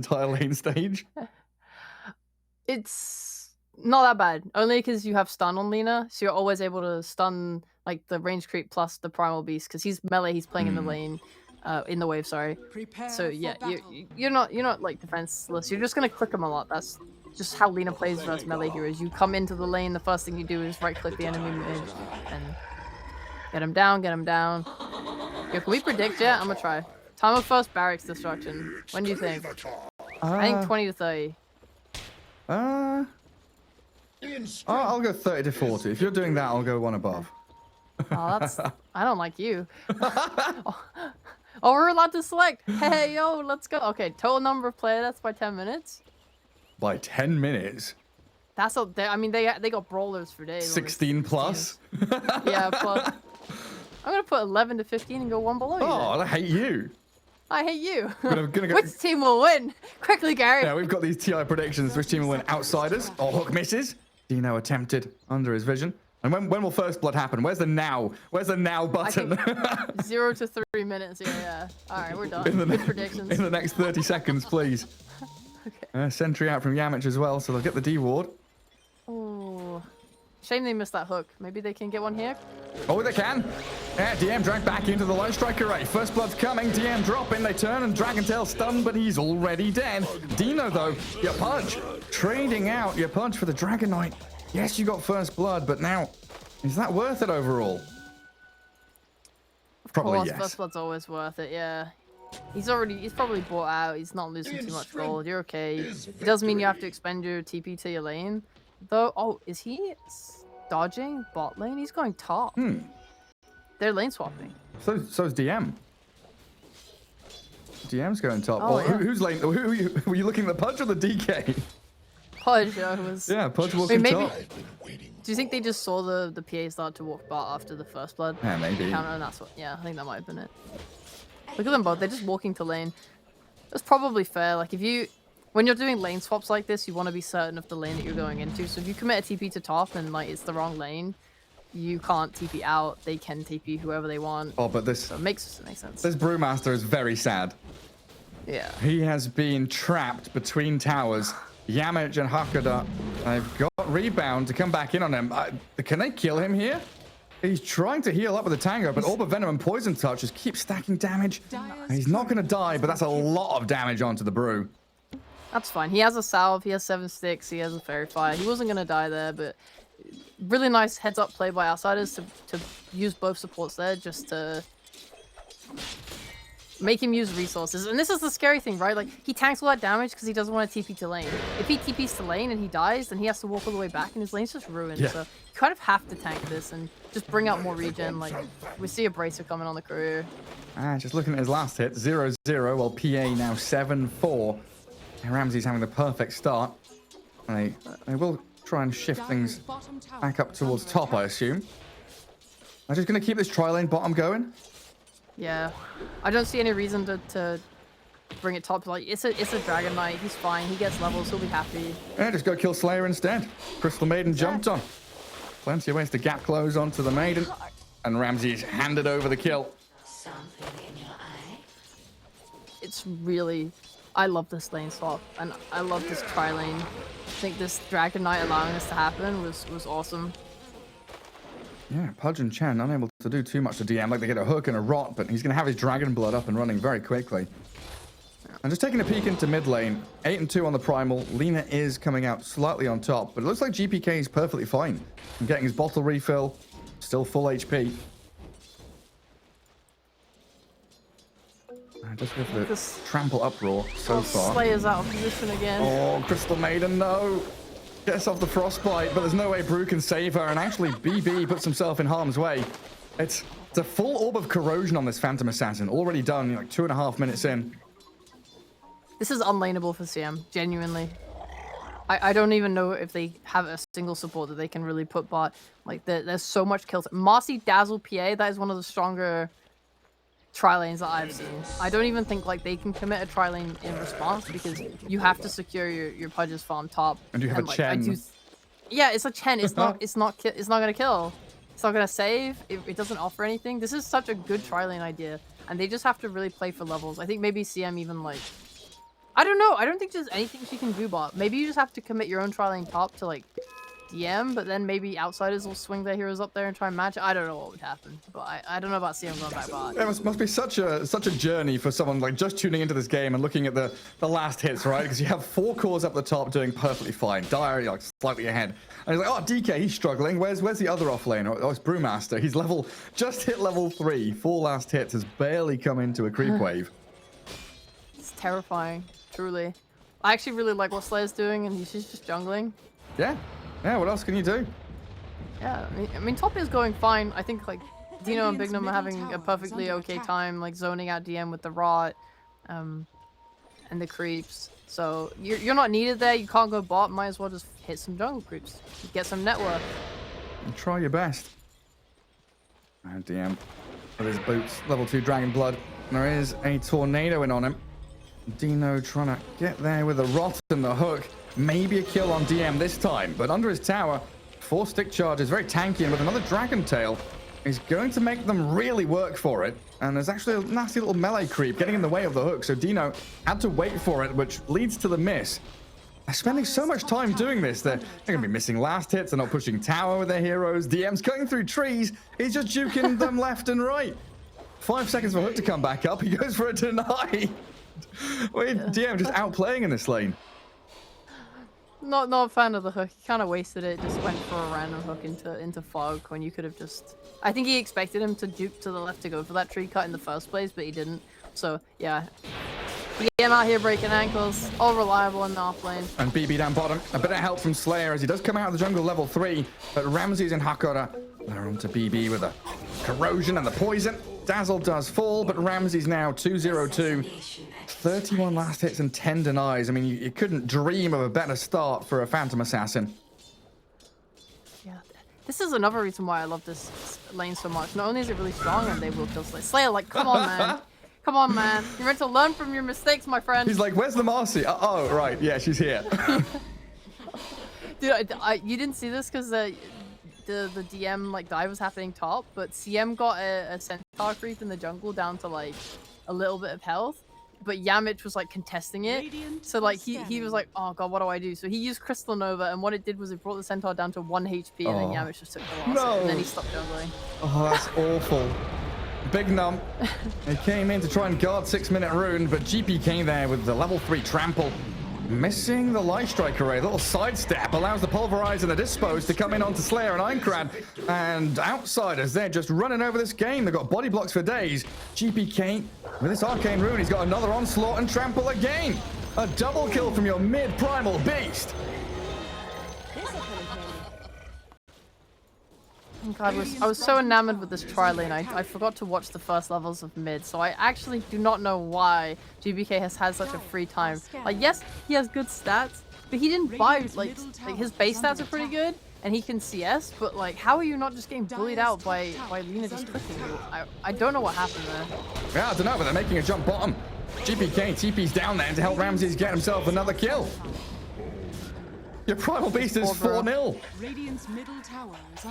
entire lane stage? It's not that bad, only because you have stun on Lina, so you're always able to stun like the range creep plus the primal beast because he's melee. He's playing in the lane, in the wave. Sorry. So yeah, you're not like defenseless. You're just gonna click him a lot. That's just how Lina plays versus melee heroes. You come into the lane, the first thing you do is right click the enemy mid and get him down. Get him down. Yo, can we predict yet? I'm gonna try. Time of first barracks destruction. When do you think? I think 20 to 30. I'll go 30 to 40. If you're doing that, I'll go one above. Oh, that's... I don't like you. Oh, we're allowed to select. Hey, yo, let's go. Okay, total number of players, that's by 10 minutes. By 10 minutes? That's a... I mean, they got brawlers for days. 16 plus? Yeah, plus... I'm gonna put 11 to 15 and go one below you. Oh, I hate you. I hate you. Gonna go... Which team will win? Quickly, Gary. Yeah, we've got these TI predictions. Which team will win? Outsiders? Oh, Hook misses. Dino attempted under his vision. And when will first blood happen? Where's the now? Where's the now button? 0 to 3 minutes. Yeah. All right, we're done. Good predictions. In the next 30 seconds, please. Okay. Sentry out from Yamich as well, so they'll get the D ward. Oh, shame they missed that hook. Maybe they can get one here. Oh, they can. Yeah, DM dragged back into the Lone Strike array. First blood's coming. DM dropping. They turn and Dragon Tail stunned, but he's already dead. Dino, though, your punch. Trading out your punch for the Dragon Knight. Yes, you got first blood, but now, is that worth it overall? Probably yes. First blood's always worth it, yeah. He's probably bought out. He's not losing too much gold. You're okay. It does mean you have to expend your TP to your lane. Though, oh, is he dodging bot lane? He's going top. They're lane swapping. So's DM. DM's going top. Oh, yeah. Who's lane? Were you looking at the Pudge or the DK? Pudge was... Yeah, Pudge walking top. Do you think they just saw the PA start to walk bot after the first blood? Yeah, maybe. Counter, and that's what... Yeah, I think that might have been it. Look at them both. They're just walking to lane. That's probably fair. Like, if you... When you're doing lane swaps like this, you want to be certain of the lane that you're going into. So if you commit a TP to top and, like, it's the wrong lane, you can't TP out. They can TP whoever they want. Oh, but this... So it makes sense. This Brewmaster is very sad. Yeah. He has been trapped between towers. Yamich and Hakada, they've got rebound to come back in on him. Can they kill him here? He's trying to heal up with a Tango, but Orb of Venom and Poison Touch just keep stacking damage. He's not going to die, but that's a lot of damage onto the Brew. That's fine. He has a Salve, he has 7 sticks, he has a Fairy Fire. He wasn't going to die there, but really nice heads-up play by Outsiders to use both supports there just to make him use resources. And this is the scary thing, right? Like, he tanks all that damage because he doesn't want to TP to lane. If he TPs to lane and he dies, then he has to walk all the way back and his lane's just ruined. Yeah. So you kind of have to tank this and just bring out more regen. Like, we see a Bracer coming on the career. Just looking at his last hit, 0-0, while PA now 7-4. Ramsey's having the perfect start. They will try and shift things back up towards top, I assume. I'm just going to keep this tri-lane bottom going. Yeah, I don't see any reason to bring it top. Like, it's a Dragon Knight. He's fine. He gets levels. He'll be happy. Yeah, just go kill Slayer instead. Crystal Maiden jumped on. Plenty of ways to gap close onto the Maiden. And Ramsey's handed over the kill. It's really... I love this lane swap. And I love this tri-lane. I think this Dragon Knight allowing this to happen was awesome. Yeah, Pudge and Chen unable to do too much to DM. Like, they get a hook and a rot, but he's going to have his Dragon Blood up and running very quickly. And just taking a peek into mid lane, 8-2 on the Primal. Lina is coming out slightly on top, but it looks like GPK is perfectly fine. And getting his bottle refill, still full HP. Just go for the trample uproar so far. Slayer's out of position again. Oh, Crystal Maiden, no. Gets off the frostbite, but there's no way Brew can save her, and actually BB puts himself in harm's way. It's a full orb of corrosion on this Phantom Assassin, already done, like 2.5 minutes in. This is unlaneable for CM, genuinely. I don't even know if they have a single support that they can really put bot. Like, there's so much kills. Marcy Dazzle PA, that is one of the stronger tri-lanes that I've seen. I don't even think like they can commit a tri-lane in response because you have to secure your Pudge's farm top. And you have a Chen. Yeah, it's a Chen. It's not gonna kill. It's not gonna save. It doesn't offer anything. This is such a good tri-lane idea, and they just have to really play for levels. I think maybe CM even like I don't know. I don't think there's anything she can do bot. Maybe you just have to commit your own tri lane top to like DM, but then maybe outsiders will swing their heroes up there and try and match it. I don't know what would happen, but I don't know about CM going back bot. It must be such a journey for someone like just tuning into this game and looking at the last hits, right? Because you have 4 cores up the top doing perfectly fine. Dire like slightly ahead, and he's like, oh, DK, he's struggling. Where's the other off lane? Oh, it's Brewmaster. He's just hit level 3. 4 last hits, has barely come into a creep wave. It's terrifying, truly. I actually really like what Slayer's doing, and she's just jungling. Yeah, what else can you do? Yeah, I mean top is going fine. I think like Dino and Bignum are having a perfectly okay time, like zoning out DM with the rot, and the creeps. So you're not needed there. You can't go bot. Might as well just hit some jungle creeps, get some network. And try your best. And DM with his boots, level 2 Dragon Blood. There is a tornado in on him. Dino trying to get there with the rot and the hook. Maybe a kill on DM this time, but under his tower, 4 stick charges, very tanky, and with another Dragon Tail, is going to make them really work for it. And there's actually a nasty little melee creep getting in the way of the hook, so Dino had to wait for it, which leads to the miss. They're spending so much time doing this. They're going to be missing last hits. They're not pushing tower with their heroes. DM's cutting through trees. He's just juking them left and right. 5 seconds for hook to come back up. He goes for a deny. Wait, DM just outplaying in this lane. Not a fan of the hook. He kind of wasted it. Just went for a random hook into fog when you could have just. I think he expected him to juke to the left to go for that tree cut in the first place, but he didn't. So yeah, DM out here breaking ankles, all reliable in the off lane. And BB down bottom. A bit of help from Slayer as he does come out of the jungle level 3, but Ramses and Hakora are onto BB with the corrosion and the poison. Dazzle does fall, but Ramses now 2-0-2. 31 last hits and 10 denies. I mean, you couldn't dream of a better start for a Phantom Assassin. Yeah, this is another reason why I love this lane so much. Not only is it really strong and they will kill Slayer. Slayer, like, come on, man. Come on, man. You're meant to learn from your mistakes, my friend. He's like, where's the Marcy? Oh, right. Yeah, she's here. Dude, you didn't see this because the DM like dive was happening top, but CM got a centaur creep in the jungle down to like a little bit of health, but Yamich was like contesting it. So like he was like, oh god, what do I do? So he used Crystal Nova, and what it did was it brought the centaur down to 1 HP, and then Yamich just took the loss, and then he stopped jungling. Oh, that's awful. Big Num. He came in to try and guard 6-minute rune, but GP came there with the level 3 trample. Missing the Light Strike array. A little sidestep allows the Pulverize and the Dispose to come in onto Slayer and Aincrad. And outsiders, they're just running over this game. They've got body blocks for days. GPK, with this Arcane Rune, he's got another Onslaught and Trample again. A double kill from your mid-primal beast. God, I was so enamored with this tri lane, I forgot to watch the first levels of mid, so I actually do not know why GBK has had such a free time. Like, yes, he has good stats, but he didn't buy, like his base stats are pretty good, and he can CS, but like, how are you not just getting bullied out by Lina just clicking you? I don't know what happened there. Yeah, I don't know, but they're making a jump bottom. GPK TP's down there to help Ramses get himself another kill. Your primal beast is 4-0.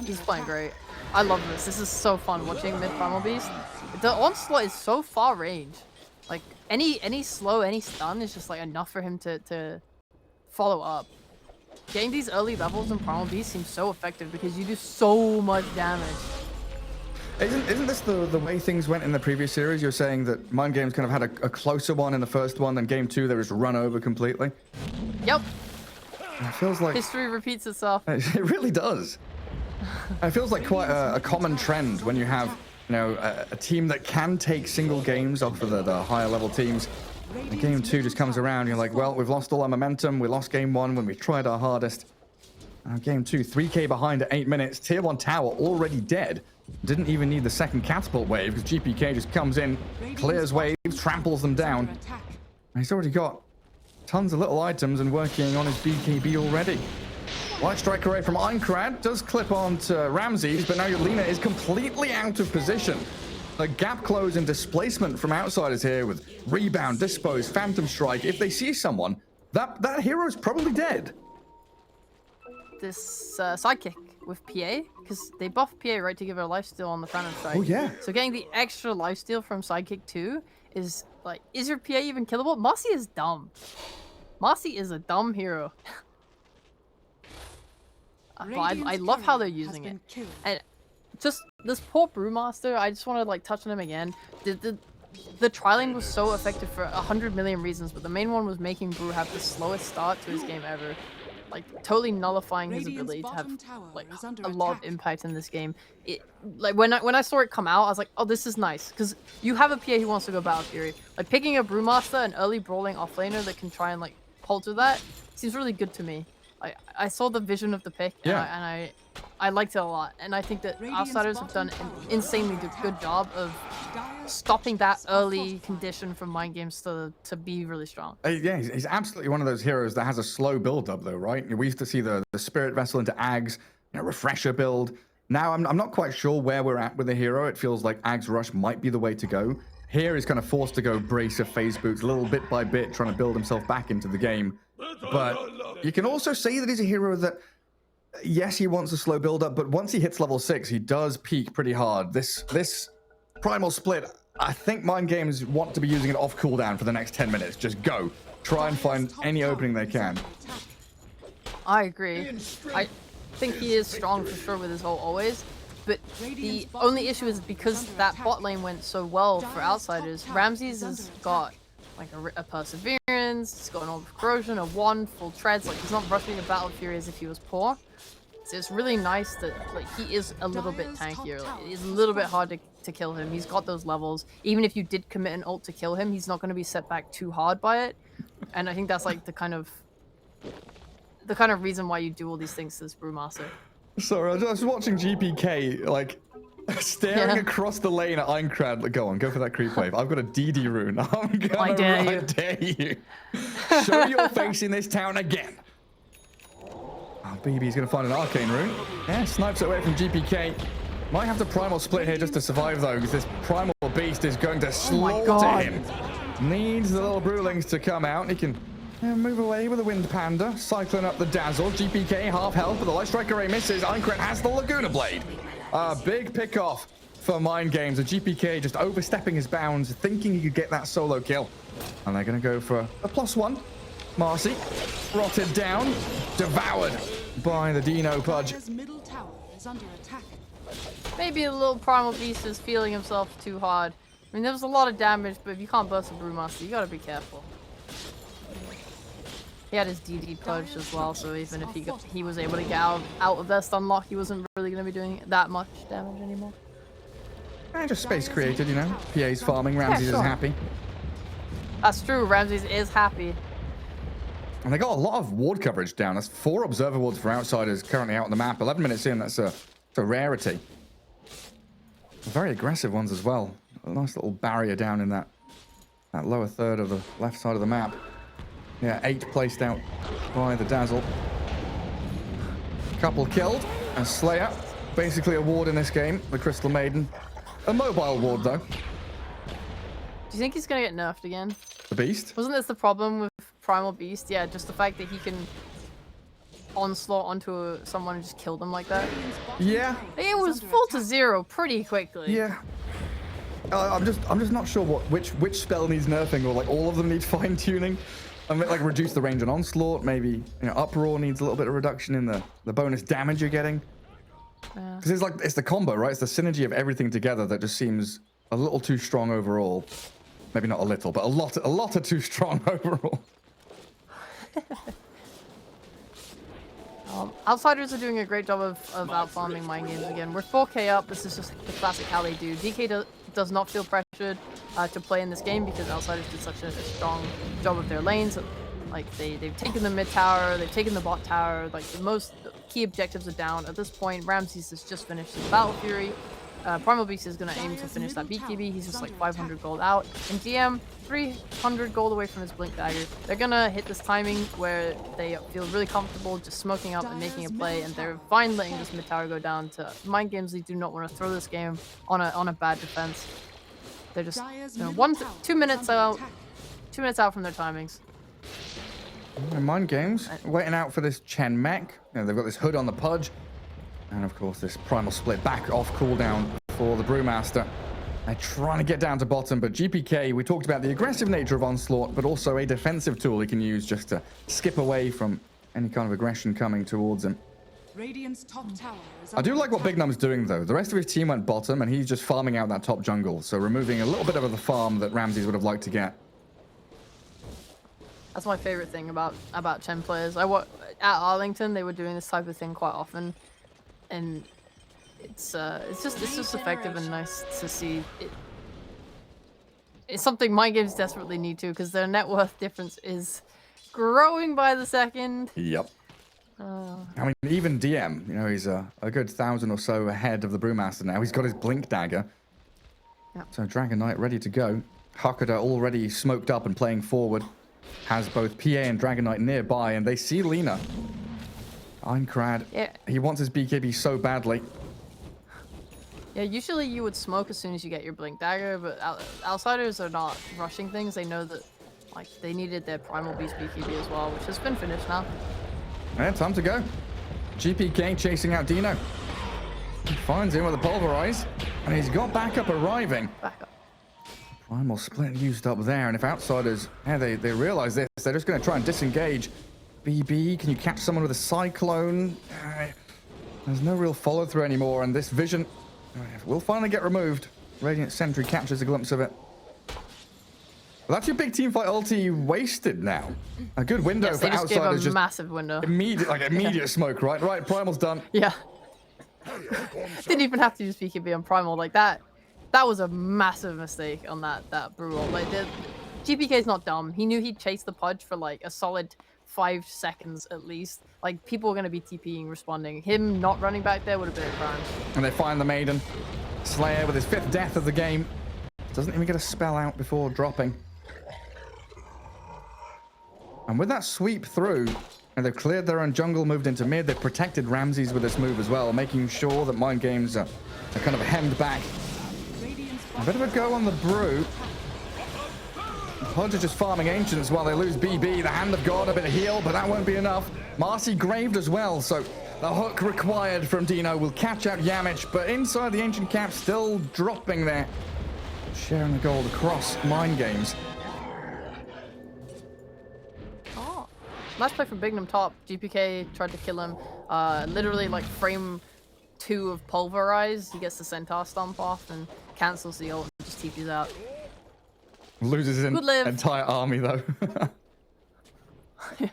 He's playing great. I love this. This is so fun watching mid primal beast. The onslaught is so far range. Like any slow, any stun is just like enough for him to follow up. Getting these early levels in primal beast seems so effective because you do so much damage. Isn't this the way things went in the previous series? You're saying that Mind Games kind of had a closer one in the first one, then game 2 they was run over completely? Yep. It feels like history repeats itself. It really does. It feels like quite a common trend when you have, you know, a team that can take single games off of the higher level teams. And game 2 just comes around, you're like, well, we've lost all our momentum. We lost game 1 when we tried our hardest. Game 2, 3k behind at 8 minutes. Tier 1 tower already dead. Didn't even need the second catapult wave because GPK just comes in, clears waves, tramples them down. And he's already got tons of little items and working on his BKB already. Light Strike Array from Aincrad does clip onto Ramses, but now Lina is completely out of position. The gap close and displacement from outsiders here with Rebound, Dispose, Phantom Strike. If they see someone, that hero's probably dead. This sidekick with PA because they buffed PA right to give her lifesteal on the Phantom Strike. Oh yeah. So getting the extra lifesteal from Sidekick 2 is like, is your PA even killable? Marcy is dumb. Marcy is a dumb hero. But I love how they're using it. And just this poor Brewmaster, I just want to like touch on him again. The tri-lane was so effective for 100 million reasons, but the main one was making Brew have the slowest start to his game ever. Like, totally nullifying his ability to have like a lot of impact in this game. Like when I saw it come out, I was like, oh, this is nice, because you have a PA who wants to go Battle Fury. Like picking a Brewmaster, an early brawling offlaner that can try and like palter that, seems really good to me. I saw the vision of the pick, and I liked it a lot, and I think that Outsiders have done an insanely good job of stopping that early condition from Mind Games to be really strong. Yeah, he's absolutely one of those heroes that has a slow build-up, though, right? We used to see the Spirit Vessel into Ags, refresher build. Now, I'm not quite sure where we're at with the hero. It feels like Ags Rush might be the way to go. Here he's kind of forced to go Bracer, Phase Boots, a little bit by bit, trying to build himself back into the game. But you can also see that he's a hero that, yes, he wants a slow build-up, but once he hits level 6, he does peak pretty hard. This Primal Split, I think Mind Games want to be using it off cooldown for the next 10 minutes. Just go. Try and find any opening they can. I agree. I think he is strong for sure with his whole always, but the only issue is because that bot lane went so well for Outsiders, Ramses has got like a Perseverance, he's got an Orb of Corrosion, a Wand, full treads, like he's not rushing the Battle Fury as if he was poor. So it's really nice that like he is a little bit tankier, like, it's a little bit hard to kill him. He's got those levels. Even if you did commit an ult to kill him, he's not going to be set back too hard by it. And I think that's like the kind of reason why you do all these things to this Brewmaster. Sorry, I was watching GPK, like, staring across the lane at Aincrad. Like, go for that creep wave. I've got a DD rune. I dare you. Show your face in this town again. Oh, BB's going to find an arcane rune. Yeah, snipes it away from GPK. Might have to Primal Split here just to survive, though, because this Primal Beast is going to slaughter him. Needs the little Brewlings to come out. He can move away with the Wind Panda, cycling up the Dazzle. GPK half health, but the Light Strike Array misses. Aincrad has the Laguna Blade. Big pick off for Mind Games. The GPK just overstepping his bounds, thinking he could get that solo kill. And they're going to go for a +1. Marcy, rotted down, devoured by the Dino Pudge. Maybe a little Primal Beast is feeling himself too hard. I mean, there was a lot of damage, but if you can't burst a Brewmaster, you gotta be careful. He had his DD Pudge as well, so even if he was able to get out of their stun lock, he wasn't really gonna be doing that much damage anymore. Just space created, you know. PA's farming, Ramses is happy. That's true, Ramses is happy. And they got a lot of ward coverage down. That's 4 observer wards for Outsiders currently out on the map. 11 minutes in, that's a rarity. Very aggressive ones as well. A nice little barrier down in that lower third of the left side of the map. Yeah, 8 placed out by the Dazzle. Couple killed. And Slayer, basically a ward in this game. The Crystal Maiden. A mobile ward, though. Do you think he's gonna get nerfed again? The Beast? Wasn't this the problem with Primal Beast? Yeah, just the fact that he can onslaught onto someone and just kill them like that. Yeah. It was full to 0 pretty quickly. Yeah. I'm just not sure which spell needs nerfing, or like all of them need fine tuning. I mean, like reduce the range on onslaught, maybe uproar needs a little bit of reduction in the bonus damage you're getting. Because it's the combo, right? It's the synergy of everything together that just seems a little too strong overall. Maybe not a little, but a lot of too strong overall. Outsiders are doing a great job of out-farming Mind Games again. We're 4k up. This is just the classic how they do. DK does not feel pressured to play in this game because Outsiders did such a strong job with their lanes. Like they've taken the mid tower, they've taken the bot tower. Like the most key objectives are down at this point. Ramses has just finished his Battle Fury. Primal Beast is going to aim to finish that BKB. He's just like 500 gold out. And DM, 300 gold away from his Blink Dagger. They're going to hit this timing where they feel really comfortable just smoking up and making a play. And they're fine letting this mid tower go down to Mind Games. They do not want to throw this game on a bad defense. They're just 2 minutes out. 2 minutes out from their timings. Mind Games waiting out for this Chen mech. They've got this hood on the Pudge. And of course, this primal split back off cooldown for the Brewmaster. They're trying to get down to bottom, but GPK, we talked about the aggressive nature of Onslaught, but also a defensive tool he can use just to skip away from any kind of aggression coming towards him. Radiant's top tower is I do like what Big Num's doing, though. The rest of his team went bottom, and he's just farming out that top jungle, so removing a little bit of the farm that Ramses would have liked to get. That's my favorite thing about Chen players. At Arlington, they were doing this type of thing quite often, and it's just effective and nice to see. It's something my games desperately need to, because their net worth difference is growing by the second. Yep. I mean, even DM, you know, he's a good 1,000 or so ahead of the Brewmaster now. He's got his Blink Dagger. Yep. So Dragon Knight ready to go. Hakuda already smoked up and playing forward. Has both PA and Dragon Knight nearby, and they see Lina. Einkrad, yeah. He wants his BKB so badly. Yeah, usually you would smoke as soon as you get your Blink Dagger, but outsiders are not rushing things. They know that, like, they needed their Primal Beast BKB as well, which has been finished now. Yeah, time to go. GPK chasing out Dino. He finds him with a Pulverize, and he's got backup arriving. Back up. Primal split used up there, and if outsiders, yeah, they realize this, they're just going to try and disengage. BB, can you catch someone with a Cyclone? There's no real follow-through anymore, and this vision will finally get removed. Radiant Sentry captures a glimpse of it. Well, that's your big team fight ulti wasted now. A good window Yes, for they just outsiders. gave a massive window. Immediate smoke, right? Right, Primal's done. Yeah. Didn't even have to use BKB on Primal like that. That was a massive mistake on that Brew ult. Like, GPK's not dumb. He knew he'd chase the Pudge for like a solid 5 seconds at least. Like, people were going to be TPing, responding. Him not running back there would have been a crime. And they find the Maiden. Slayer with his 5th death of the game. Doesn't even get a spell out before dropping. And with that sweep through, and they've cleared their own jungle, moved into mid, they've protected Ramses with this move as well, making sure that Mind Games are kind of hemmed back. A bit of a go on the Brew. Pudge are just farming Ancients while they lose BB. The Hand of God, a bit of heal, but that won't be enough. Marcy graved as well, so the hook required from Dino will catch out Yamich, but inside the Ancient Cap, still dropping there. Sharing the gold across Mind Games. Oh. Nice play from Bignum top. GPK tried to kill him. Literally, like, frame 2 of Pulverize. He gets the Centaur Stomp off and cancels the ult and just TPs out. Loses his entire army, though. Yeah.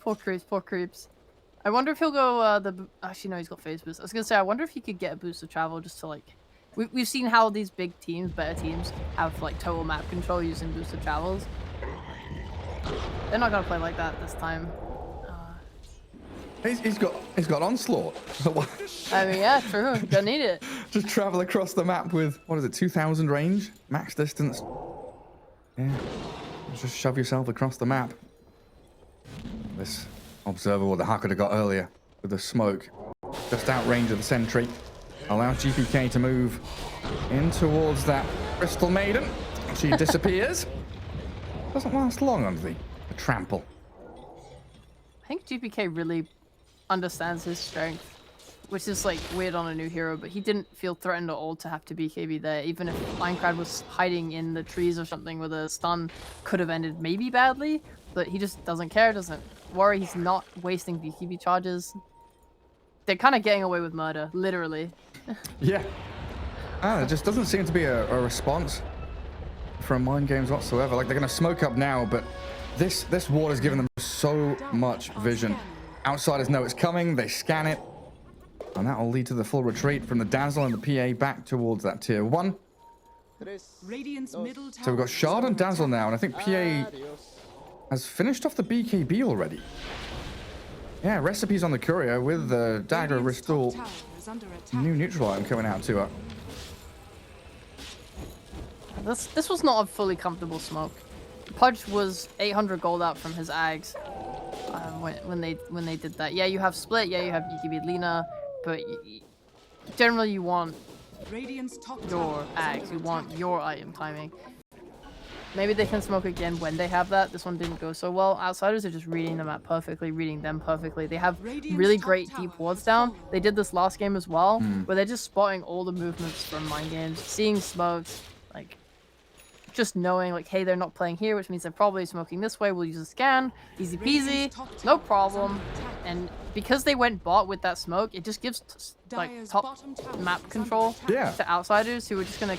Poor creeps, poor creeps. I wonder if he'll go, actually, no, he's got phase boost. I was gonna say, I wonder if he could get a boost of travel just to, like... We've seen how these big teams, better teams, have, like, total map control using boosted travels. They're not gonna play like that this time. He's got Onslaught. I mean, yeah, true. Don't need it. Just travel across the map with, what is it, 2,000 range? Max distance. Yeah. Just shove yourself across the map. This observer, what the Hakuda got earlier with the smoke, just out range of the sentry, allows GPK to move in towards that Crystal Maiden. She disappears. Doesn't last long under the trample. I think GPK really understands his strength, which is like weird on a new hero, but he didn't feel threatened at all to have to BKB there. Even if Minecraft was hiding in the trees or something with a stun, could have ended maybe badly, but he just doesn't care, doesn't worry. He's not wasting BKB charges. They're kind of getting away with murder, literally. Yeah. There just doesn't seem to be a response from Mind Games whatsoever. Like, they're going to smoke up now, but this ward has given them so much vision. Outsiders know it's coming, they scan it, and that will lead to the full retreat from the Dazzle and the PA back towards that tier 1. Radiant's middle tower. So we've got Shard and Dazzle now, and I think PA has finished off the BKB already. Yeah, recipes on the courier with the Dagger Restore. New neutral item coming out to her. This was not a fully comfortable smoke. Pudge was 800 gold out from his Ags when they did that. Yeah, you have split. Yeah, you have BKB Lina, but generally you want your Ags. You want your item timing. maybe they can smoke again when they have that. This one didn't go so well. Outsiders are just reading the map perfectly, reading them perfectly. They have really great deep wards down. They did this last game as well, where they're just spotting all the movements from mind games, seeing smokes, like just knowing like, hey, they're not playing here, which means they're probably smoking this way. We'll use a scan, easy peasy, no problem. And because they went bot with that smoke, it just gives like top map control to outsiders who are just gonna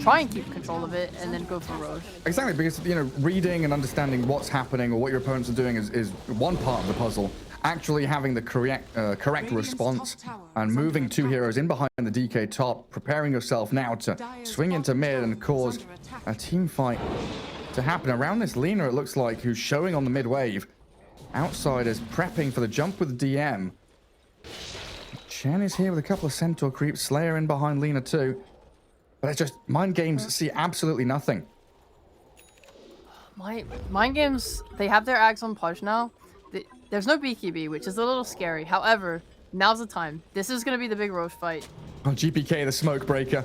try and keep control of it and then go for Roche. Exactly, because reading and understanding what's happening or what your opponents are doing is one part of the puzzle. Actually having the correct response and moving two heroes in behind the DK top, preparing yourself now to swing into mid and cause a team fight to happen around this Lina. It looks like who's showing on the mid wave. Outsiders prepping for the jump with DM. Chen is here with a couple of Centaur creeps. Slayer in behind Lina too. But it's just mind games see absolutely nothing. Mind games, they have their Ags on Pudge now. There's no BKB, which is a little scary. However, now's the time. This is going to be the big Roche fight. Oh, GPK, the smoke breaker.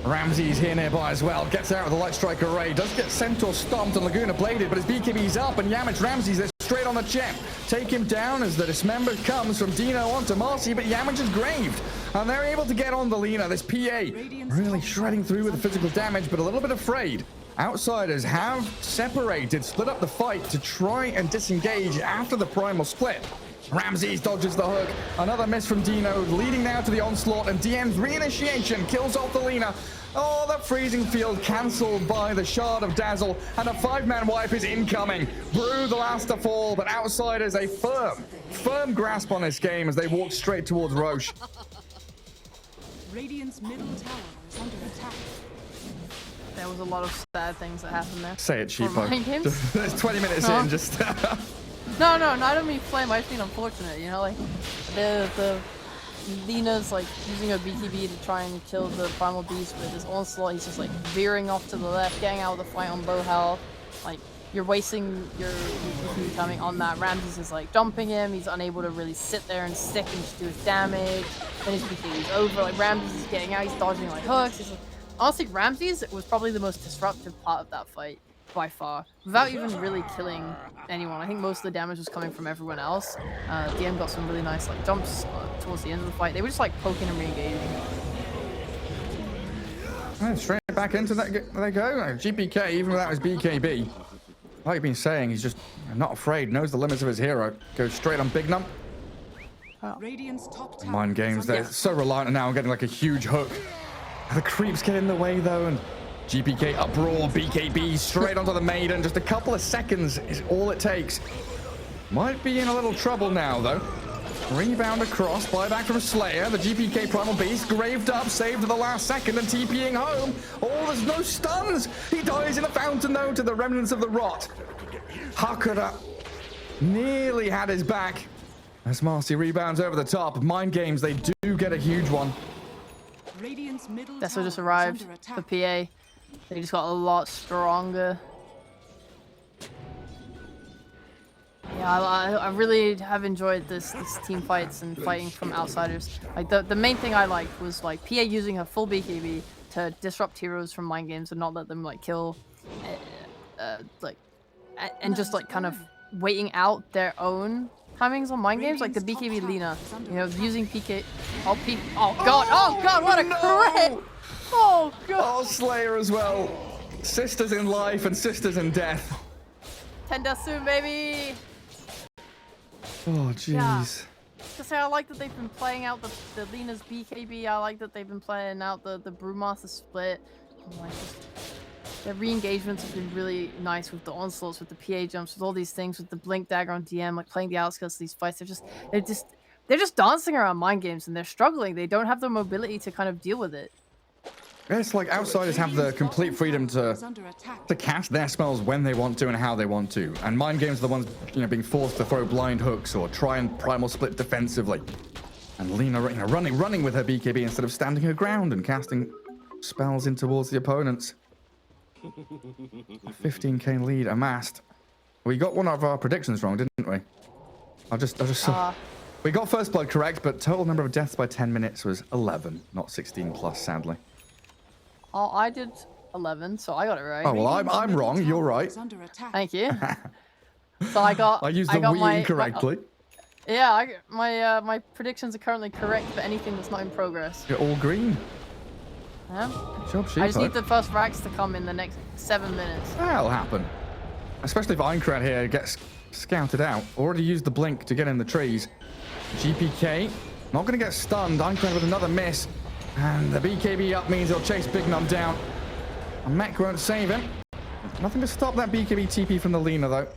Ramsey's here nearby as well. Gets out of the Light Strike array. Does get Centaur stomped and Laguna bladed, but his BKB's up and Yamage Ramsey's there straight on the chip. Take him down as the dismember comes from Dino onto Marcy, but Yamage is graved. And they're able to get on the Lina. This PA really shredding through with the physical damage, but a little bit afraid. Outsiders have separated, split up the fight to try and disengage after the primal split. Ramses dodges the hook. Another miss from Dino, leading now to the onslaught, and DM's reinitiation kills off the Lina. Oh, that freezing field cancelled by the Shard of Dazzle, and a 5-man wipe is incoming. Brew the last to fall, but Outsiders a firm grasp on this game as they walk straight towards Roche. Radiant's middle tower is under attack. There was a lot of sad things that happened there. Say it, Cheapo. There's 20 minutes in, just... No, I don't mean flame. I just mean unfortunate, you know? Like, the Lina's, like, using her BKB to try and kill the Primal Beast with his onslaught. He's just, like, veering off to the left, getting out of the fight on low health. Like, you're wasting your BKB timing on that. Ramses is, like, dumping him. He's unable to really sit there and stick and just do his damage. Then his BKB's over. Like, Ramses is getting out. He's dodging, like, hooks. He's, like, honestly, Ramses was probably the most disruptive part of that fight by far, without even really killing anyone. I think most of the damage was coming from everyone else. DM got some really nice like jumps towards the end of the fight. They were just like poking and re-engaging. And straight back into that they go. GPK, even without his BKB, like you've been saying, he's just not afraid, knows the limits of his hero, goes straight on Big Num. Radiant's top tower Mind games, they're so reliant now on getting like a huge hook. The creeps get in the way though, and GPK uproar, BKB straight onto the Maiden. Just a couple of seconds is all it takes. Might be in a little trouble now though. Rebound across, buyback from Slayer. The GPK Primal Beast graved up, saved at the last second and TPing home. Oh, there's no stuns. He dies in a fountain though to the remnants of the rot. Hakura nearly had his back. As Marcy rebounds over the top. Mind games, they do get a huge one. Dessa just arrived, the PA. They just got a lot stronger. Yeah, I really have enjoyed this team fights and fighting from outsiders. Like the main thing I liked was like PA using her full BKB to disrupt heroes from mind games and not let them like kill, and just like kind of waiting out their own timings on mind games, like the BKB Lina, you know, using PK. Oh god, what a crit! Oh god! Oh, Slayer as well. Sisters in life and sisters in death. Tendasu, baby! Oh, jeez. Yeah. Just say I like that they've been playing out the Lina's BKB. I like that they've been playing out the Brewmaster split. Like, their re-engagements have been really nice with the onslaughts, with the PA jumps, with all these things, with the blink dagger on DM, like playing the outskirts of these fights. They're just dancing around mind games and they're struggling. They don't have the mobility to kind of deal with it. It's like outsiders have the complete freedom to cast their spells when they want to and how they want to. And mind games are the ones, you know, being forced to throw blind hooks or try and primal split defensively. And Lina, you know, running with her BKB instead of standing her ground and casting spells in towards the opponents. 15k lead amassed. We got one of our predictions wrong, didn't we? We got first blood correct, but total number of deaths by 10 minutes was 11, not 16 plus, sadly. I did 11, so I got it right. Oh, well, I'm Radiant's middle wrong. You're tower right. is under attack. Thank you. So I got. I used the got we incorrectly. My predictions are currently correct for anything that's not in progress. You're all green. Yeah. Good job, Sheepo. I just need the first racks to come in the next 7 minutes. That'll happen. Especially if Aincrad here gets scouted out. Already used the blink to get in the trees. GPK not going to get stunned. Aincrad with another miss. And the BKB up means he'll chase Big Num down. And Mech won't save him. Nothing to stop that BKB TP from the Lina, though.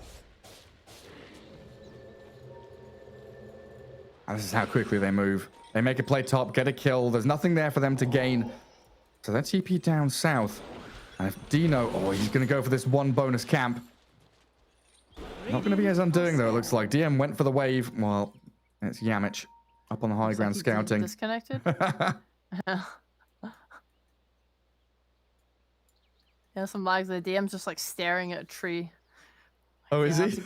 And this is how quickly they move. They make a play top, get a kill. There's nothing there for them to gain. So they're TP down south. And if Dino... Oh, he's going to go for this one bonus camp. Not going to be his undoing, though, it looks like. DM went for the wave. Well, it's Yamich up on the high ground scouting. Disconnected? Yeah, some lags. The DM's just like staring at a tree. Oh, is he?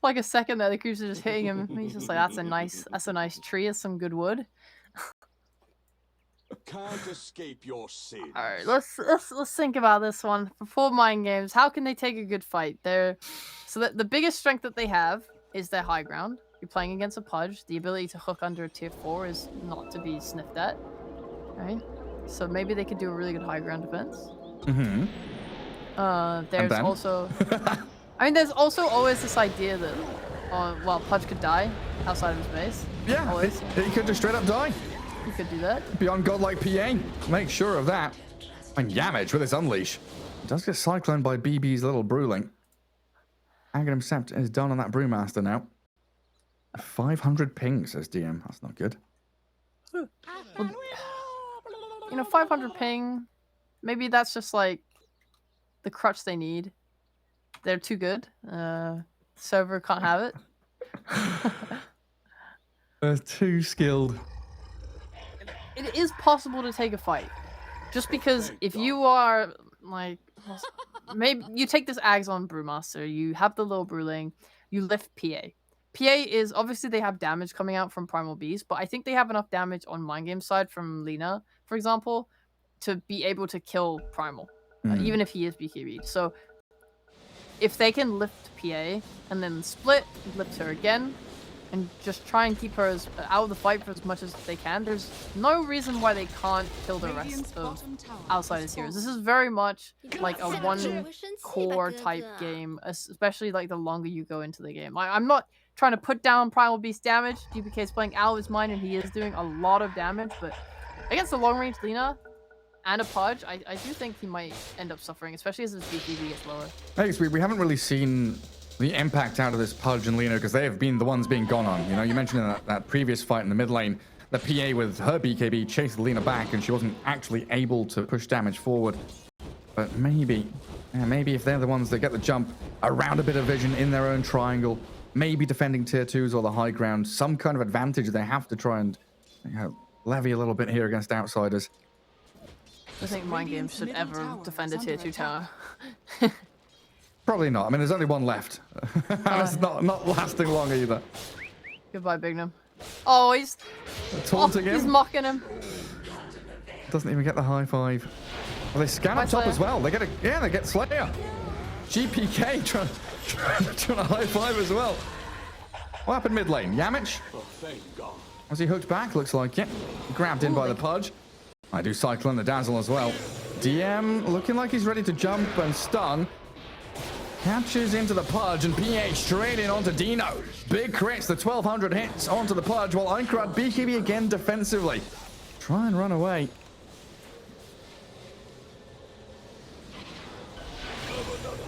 Like a second there, the creeps are just hitting him. He's just like, that's a nice tree. It's some good wood. Can't escape your sins. All right, let's think about this one. For 4 mind games, how can they take a good fight? The biggest strength that they have is their high ground. You're playing against a Pudge. The ability to hook under a tier 4 is not to be sniffed at. Right? So maybe they could do a really good high ground defense. Mm-hmm. There's also... I mean, there's also always this idea that, Pudge could die outside of his base. Yeah, always. he could just straight up die. You could do that. Beyond godlike PA. Make sure of that. And Yamich with his unleash. Does get cycloned by BB's little Brewling. Aghanim Sept is done on that Brewmaster now. 500 ping, says DM. That's not good. Well, 500 ping, maybe that's just like the crutch they need. They're too good. Server can't have it. They're too skilled. It is possible to take a fight. Just because if you are, like... Maybe you take this Ags on Brewmaster, you have the little Brewling, you lift PA. PA is... Obviously, they have damage coming out from Primal Beast, but I think they have enough damage on Mind Game side from Lina, for example, to be able to kill Primal. Even if he is BKB. So... if they can lift PA and then split, lift her again, and just try and keep her out of the fight for as much as they can, there's no reason why they can't kill the rest of Outsiders heroes. This is very much like a one core type game, especially like the longer you go into the game. I'm not trying to put down Primal Beast damage. GPK is playing out of his mind and he is doing a lot of damage, but against the long range Lina and a Pudge, I do think he might end up suffering, especially as his BKB gets lower. I guess we haven't really seen the impact out of this Pudge and Lina because they have been the ones being gone on. You know, you mentioned in that previous fight in the mid lane, the PA with her BKB chased Lina back and she wasn't actually able to push damage forward. But maybe if they're the ones that get the jump around a bit of vision in their own triangle, maybe defending tier 2s or the high ground, some kind of advantage they have to try and levy a little bit here against Outsiders. I think Mind Games should ever defend a tier 2 tower. Probably not. I mean, there's only one left. And it's not lasting long either. Goodbye, Bignum. Oh, he's taunting him. He's mocking him. Doesn't even get the high five. Well, they scan up top as well. They get Slayer. GPK trying to high five as well. What happened mid lane? Yamich? Was he hooked back? Looks like it. Grabbed in by the Pudge. I do Cyclone the Dazzle as well. DM looking like he's ready to jump and stun. Catches into the Pudge and PA straight in onto Dino. Big crits, the 1200 hits onto the Pudge while Aincrad BKB again defensively. Try and run away.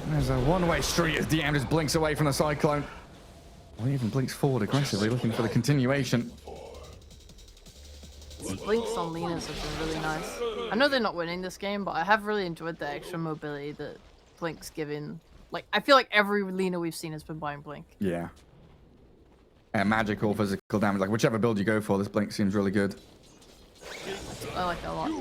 There's a one-way street as DM just blinks away from the Cyclone. Well, he even blinks forward aggressively, looking for the continuation. Blinks on Lina's have been really nice. I know they're not winning this game, but I have really enjoyed the extra mobility that Blink's given. Like, I feel like every Lina we've seen has been buying Blink. Yeah. Magical, physical damage, like whichever build you go for, this Blink seems really good. I like it a lot.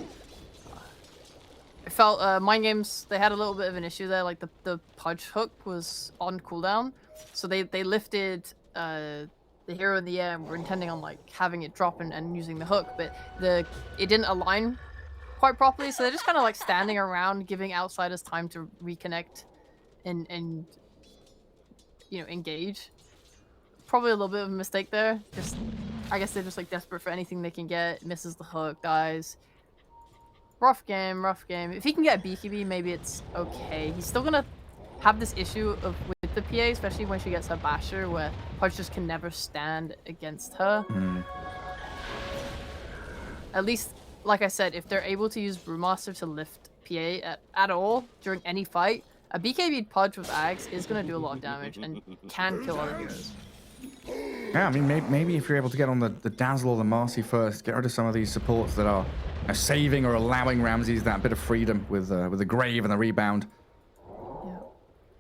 I felt Mind Games, they had a little bit of an issue there, like the Pudge hook was on cooldown. So they lifted the hero in the air and were intending on like having it drop and using the hook, but it didn't align quite properly, so they're just kind of like standing around, giving outsiders time to reconnect and engage. Probably a little bit of a mistake there. Just, I guess they're just like desperate for anything they can get. Misses the hook, dies. Rough game, rough game. If he can get a BKB, maybe it's okay. He's still gonna have this issue with the PA, especially when she gets her basher, where Pudge just can never stand against her. At least, like I said, if they're able to use Brewmaster to lift PA at all during any fight, a BKB Pudge with Ags is going to do a lot of damage and can kill other heroes. Yeah, I mean, maybe if you're able to get on the Dazzle or the Marcy first, get rid of some of these supports that are saving or allowing Ramses that bit of freedom with the Grave and the Rebound. Yeah.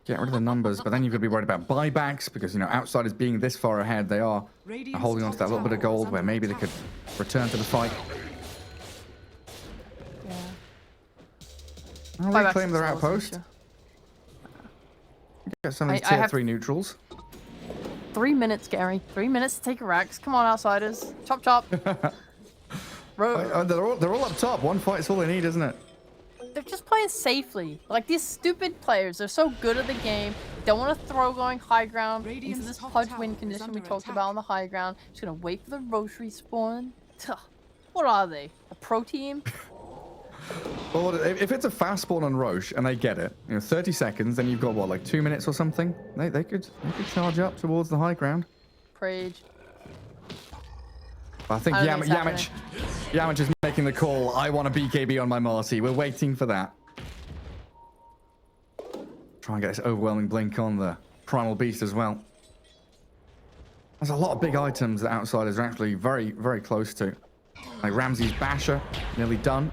Get rid of the numbers, but then you've got to be worried about buybacks because, outsiders being this far ahead, they are holding on to that little bit of gold where maybe they could return to the fight. Yeah. I'll reclaim their outpost. Get some of these tier 3 neutrals. 3 minutes, Gary. 3 minutes to take a Rax. Come on, outsiders. Chop, chop. They're all up top. One fight's all they need, isn't it? They're just playing safely. Like, these stupid players, they're so good at the game. They don't want to throw going high ground into this Pudge win condition we talked about on the high ground. Just going to wait for the Roche respawn. What are they? A pro team? Well, if it's a fast spawn on Roche and they get it, 30 seconds, then you've got what, like 2 minutes or something? They could charge up towards the high ground. Prage. I think Yamich is making the call. I want a BKB on my Marcy. We're waiting for that. Try and get this overwhelming blink on the Primal Beast as well. There's a lot of big items that outsiders are actually very, very close to. Like Ramsey's Basher, nearly done.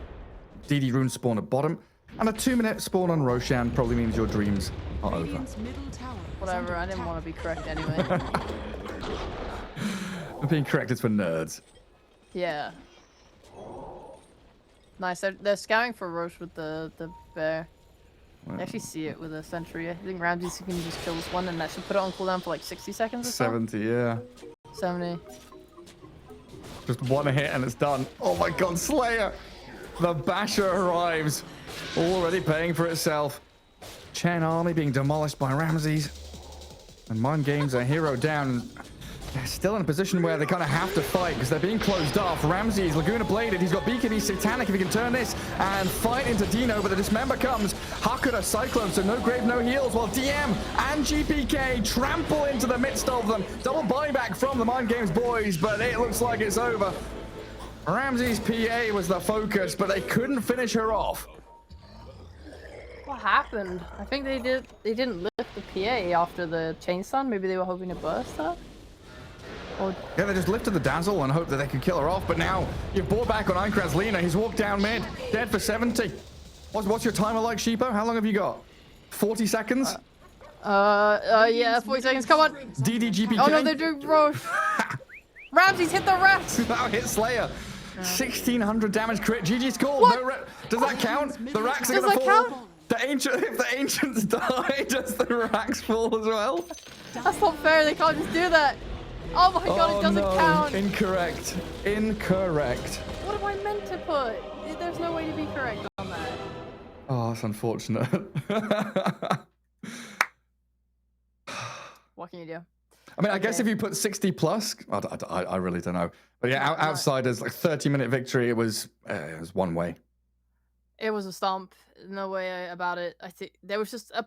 DD Rune spawn at bottom. And a 2-minute spawn on Roshan probably means your dreams are over. Whatever, I didn't want to be correct anyway. Being correct is for nerds. Yeah. Nice. They're scouting for Roche with the bear. I actually see it with a sentry. I think Ramses can just kill this one and that should put it on cooldown for like 60 seconds or so. 70, yeah. 70. Just one hit and it's done. Oh my god, Slayer! The Basher arrives. Already paying for itself. Chen army being demolished by Ramses. And Mind Games are hero down. They're still in a position where they kind of have to fight because they're being closed off. Ramses, Laguna bladed. He's got BKB Satanic if he can turn this and fight into Dino, but the Dismember comes. Hakura Cyclone, so no grave, no heals, while DM and GPK trample into the midst of them. Double buyback from the Mind Games boys, but it looks like it's over. Ramses' PA was the focus, but they couldn't finish her off. What happened? I think they didn't lift the PA after the chain stun. Maybe they were hoping to burst her. Or... Yeah, they just lifted the Dazzle and hoped that they could kill her off, but now you've brought back on Aincrad's Lina. He's walked down mid, dead for 70. What's your timer like, Sheepo? How long have you got? 40 seconds? Yeah, 40 seconds. Come on. DDGPK. Oh no, they're doing Roche. Ramses hit the Rax. That hit Slayer. 1600 damage crit. GG's call. No does that count? The Racks are gonna fall. Count? If the ancients die, does the Racks fall as well? That's not fair. They can't just do that. Oh my god, it doesn't count. Incorrect. Incorrect. What am I meant to put? There's no way to be correct on that. Oh, that's unfortunate. What can you do? I mean, I guess if you put 60 plus, I really don't know. But yeah, outsiders, like 30-minute victory, it was one way. It was a stomp. No way about it. I think there was just a